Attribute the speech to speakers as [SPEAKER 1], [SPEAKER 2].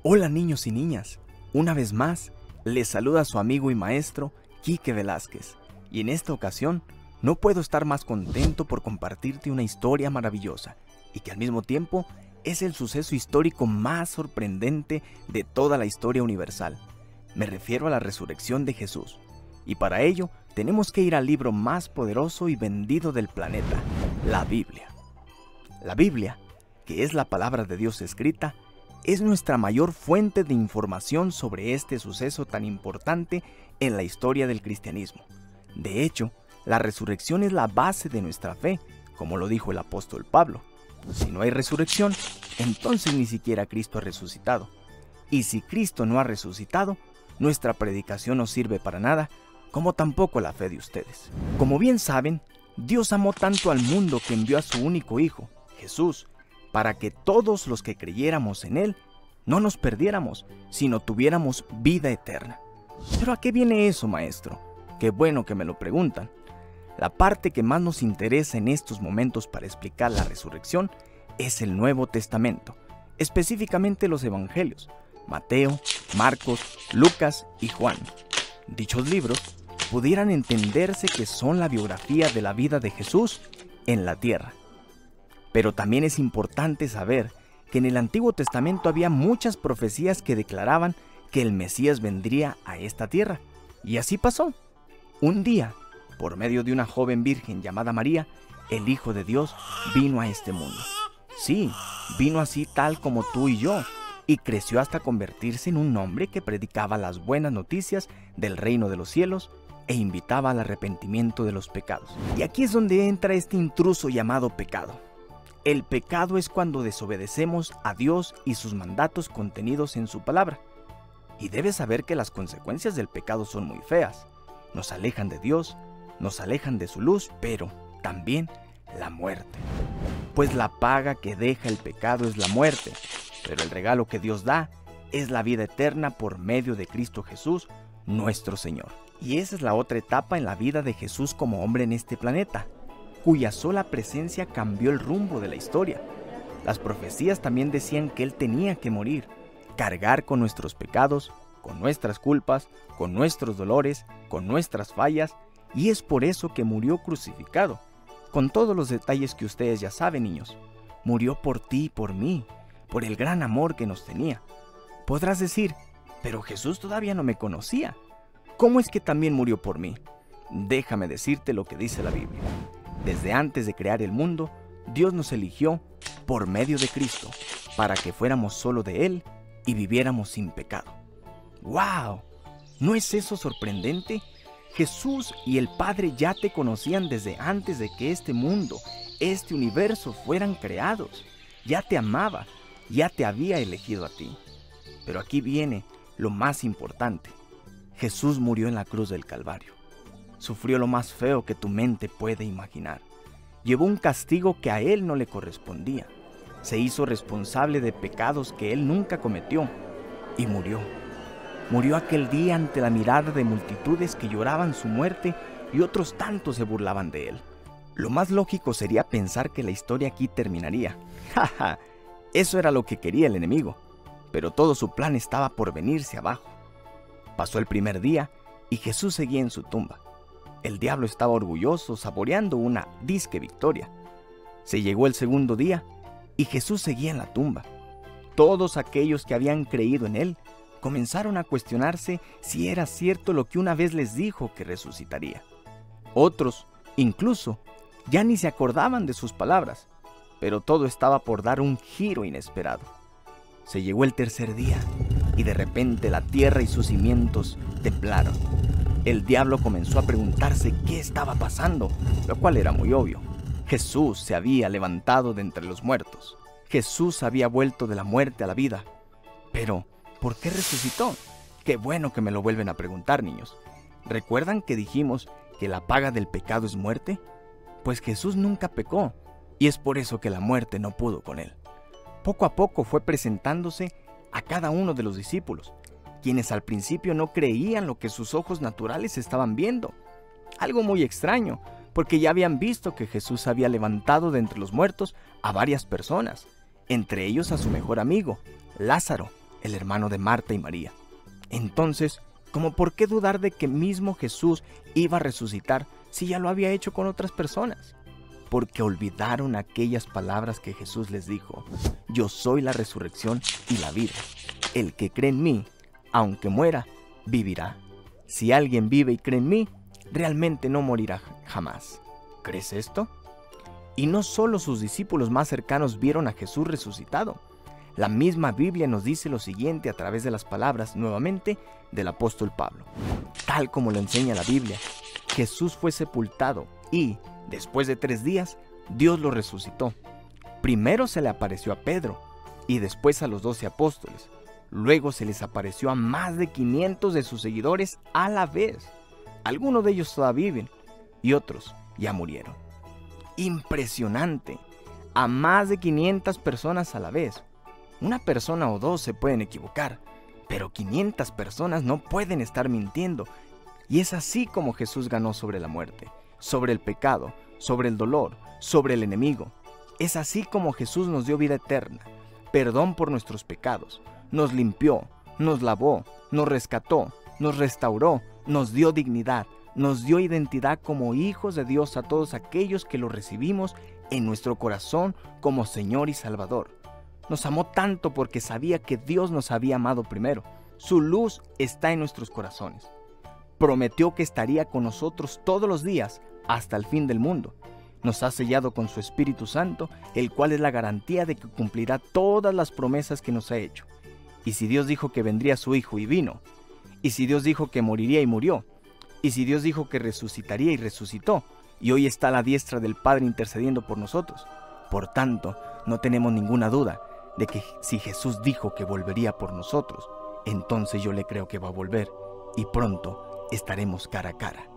[SPEAKER 1] Hola niños y niñas, una vez más les saluda su amigo y maestro Quique Velázquez, y en esta ocasión no puedo estar más contento por compartirte una historia maravillosa y que al mismo tiempo es el suceso histórico más sorprendente de toda la historia universal. Me refiero a la resurrección de Jesús, y para ello tenemos que ir al libro más poderoso y vendido del planeta, la Biblia. La Biblia, que es la palabra de Dios escrita, es nuestra mayor fuente de información sobre este suceso tan importante en la historia del cristianismo. De hecho, la resurrección es la base de nuestra fe, como lo dijo el apóstol Pablo. Si no hay resurrección, entonces ni siquiera Cristo ha resucitado. Y si Cristo no ha resucitado, nuestra predicación no sirve para nada, como tampoco la fe de ustedes. Como bien saben, Dios amó tanto al mundo que envió a su único Hijo, Jesús, para que todos los que creyéramos en Él no nos perdiéramos, sino tuviéramos vida eterna. ¿Pero a qué viene eso, maestro? Qué bueno que me lo preguntan. La parte que más nos interesa en estos momentos para explicar la resurrección es el Nuevo Testamento, específicamente los Evangelios, Mateo, Marcos, Lucas y Juan. Dichos libros pudieran entenderse que son la biografía de la vida de Jesús en la tierra. Pero también es importante saber que en el Antiguo Testamento había muchas profecías que declaraban que el Mesías vendría a esta tierra. Y así pasó. Un día, por medio de una joven virgen llamada María, el Hijo de Dios vino a este mundo. Sí, vino así tal como tú y yo, y creció hasta convertirse en un hombre que predicaba las buenas noticias del reino de los cielos e invitaba al arrepentimiento de los pecados. Y aquí es donde entra este intruso llamado pecado. El pecado es cuando desobedecemos a Dios y sus mandatos contenidos en su palabra. Y debes saber que las consecuencias del pecado son muy feas. Nos alejan de Dios, nos alejan de su luz, pero también la muerte. Pues la paga que deja el pecado es la muerte, pero el regalo que Dios da es la vida eterna por medio de Cristo Jesús, nuestro Señor. Y esa es la otra etapa en la vida de Jesús como hombre en este planeta, cuya sola presencia cambió el rumbo de la historia. Las profecías también decían que Él tenía que morir, cargar con nuestros pecados, con nuestras culpas, con nuestros dolores, con nuestras fallas, y es por eso que murió crucificado, con todos los detalles que ustedes ya saben, niños. Murió por ti y por mí, por el gran amor que nos tenía. Podrás decir, pero Jesús todavía no me conocía. ¿Cómo es que también murió por mí? Déjame decirte lo que dice la Biblia. Desde antes de crear el mundo, Dios nos eligió por medio de Cristo, para que fuéramos solo de Él y viviéramos sin pecado. ¡Wow! ¿No es eso sorprendente? Jesús y el Padre ya te conocían desde antes de que este mundo, este universo fueran creados. Ya te amaba, ya te había elegido a ti. Pero aquí viene lo más importante. Jesús murió en la cruz del Calvario. Sufrió lo más feo que tu mente puede imaginar. Llevó un castigo que a Él no le correspondía. Se hizo responsable de pecados que Él nunca cometió. Y murió. Murió aquel día ante la mirada de multitudes que lloraban su muerte y otros tantos se burlaban de Él. Lo más lógico sería pensar que la historia aquí terminaría. ¡Ja! Eso era lo que quería el enemigo. Pero todo su plan estaba por venirse abajo. Pasó el primer día y Jesús seguía en su tumba. El diablo estaba orgulloso, saboreando una disque victoria. Se llegó el segundo día y Jesús seguía en la tumba. Todos aquellos que habían creído en Él comenzaron a cuestionarse si era cierto lo que una vez les dijo que resucitaría. Otros, incluso, ya ni se acordaban de sus palabras, pero todo estaba por dar un giro inesperado. Se llegó el tercer día y de repente la tierra y sus cimientos temblaron. El diablo comenzó a preguntarse qué estaba pasando, lo cual era muy obvio. Jesús se había levantado de entre los muertos. Jesús había vuelto de la muerte a la vida. Pero, ¿por qué resucitó? Qué bueno que me lo vuelven a preguntar, niños. ¿Recuerdan que dijimos que la paga del pecado es muerte? Pues Jesús nunca pecó, y es por eso que la muerte no pudo con Él. Poco a poco fue presentándose a cada uno de los discípulos, quienes al principio no creían lo que sus ojos naturales estaban viendo. Algo muy extraño, porque ya habían visto que Jesús había levantado de entre los muertos a varias personas, entre ellos a su mejor amigo, Lázaro, el hermano de Marta y María. Entonces, ¿cómo por qué dudar de que mismo Jesús iba a resucitar si ya lo había hecho con otras personas? Porque olvidaron aquellas palabras que Jesús les dijo: yo soy la resurrección y la vida. El que cree en mí, aunque muera, vivirá. Si alguien vive y cree en mí, realmente no morirá jamás. ¿Crees esto? Y no solo sus discípulos más cercanos vieron a Jesús resucitado. La misma Biblia nos dice lo siguiente a través de las palabras, nuevamente, del apóstol Pablo. Tal como lo enseña la Biblia, Jesús fue sepultado y, después de 3 días, Dios lo resucitó. Primero se le apareció a Pedro y después a los 12 apóstoles. Luego se les apareció a más de 500 de sus seguidores a la vez. Algunos de ellos todavía viven y otros ya murieron. Impresionante. A más de 500 personas a la vez. Una persona o dos se pueden equivocar, pero 500 personas no pueden estar mintiendo. Y es así como Jesús ganó sobre la muerte, sobre el pecado, sobre el dolor, sobre el enemigo. Es así como Jesús nos dio vida eterna, perdón por nuestros pecados, nos limpió, nos lavó, nos rescató, nos restauró, nos dio dignidad, nos dio identidad como hijos de Dios a todos aquellos que lo recibimos en nuestro corazón como Señor y Salvador. Nos amó tanto porque sabía que Dios nos había amado primero. Su luz está en nuestros corazones. Prometió que estaría con nosotros todos los días hasta el fin del mundo. Nos ha sellado con su Espíritu Santo, el cual es la garantía de que cumplirá todas las promesas que nos ha hecho. Y si Dios dijo que vendría su Hijo y vino, y si Dios dijo que moriría y murió, y si Dios dijo que resucitaría y resucitó, y hoy está a la diestra del Padre intercediendo por nosotros, por tanto, no tenemos ninguna duda de que si Jesús dijo que volvería por nosotros, entonces yo le creo que va a volver, y pronto estaremos cara a cara.